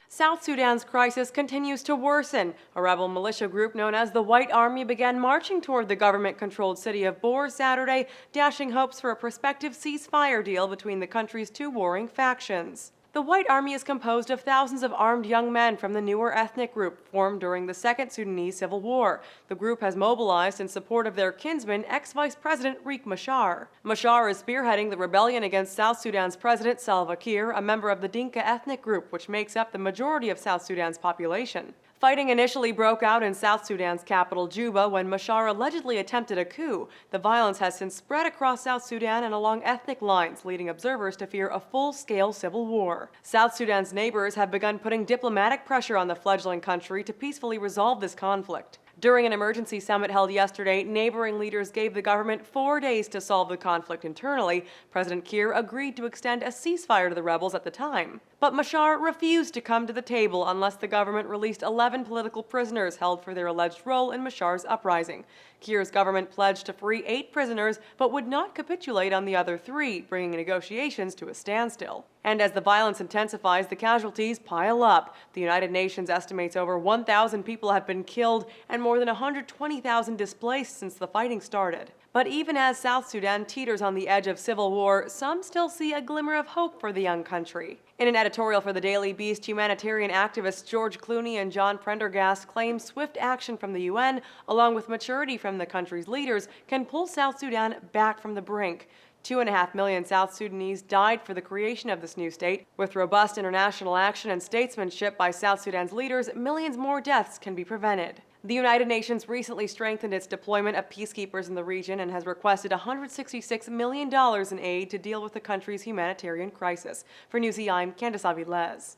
South Sudan's crisis continues to worsen. A rebel militia group known as the White Army began marching toward the government-controlled city of Bor Saturday, dashing hopes for a prospective ceasefire deal between the country's two warring factions. The White Army is composed of thousands of armed young men from the newer ethnic group formed during the Second Sudanese Civil War. The group has mobilized in support of their kinsman, ex-Vice President Riek Machar. Machar is spearheading the rebellion against South Sudan's President Salva Kiir, a member of the Dinka ethnic group, which makes up the majority of South Sudan's population. Fighting initially broke out in South Sudan's capital, Juba, when Machar allegedly attempted a coup. The violence has since spread across South Sudan and along ethnic lines, leading observers to fear a full-scale civil war. South Sudan's neighbors have begun putting diplomatic pressure on the fledgling country to peacefully resolve this conflict. During an emergency summit held yesterday, neighboring leaders gave the government 4 days to solve the conflict internally. President Kiir agreed to extend a ceasefire to the rebels at the time. But Machar refused to come to the table unless the government released 11 political prisoners held for their alleged role in Machar's uprising. Kiir's government pledged to free 8 prisoners, but would not capitulate on the other 3, bringing negotiations to a standstill. And as the violence intensifies, the casualties pile up. The United Nations estimates over 1,000 people have been killed and more than 120,000 displaced since the fighting started. But even as South Sudan teeters on the edge of civil war, some still see a glimmer of hope for the young country. In an editorial for the Daily Beast, humanitarian activists George Clooney and John Prendergast claim swift action from the UN, along with maturity from the country's leaders, can pull South Sudan back from the brink. 2.5 million South Sudanese died for the creation of this new state. With robust international action and statesmanship by South Sudan's leaders, millions more deaths can be prevented. The United Nations recently strengthened its deployment of peacekeepers in the region and has requested $166 million in aid to deal with the country's humanitarian crisis. For News I'm Candice Avilés.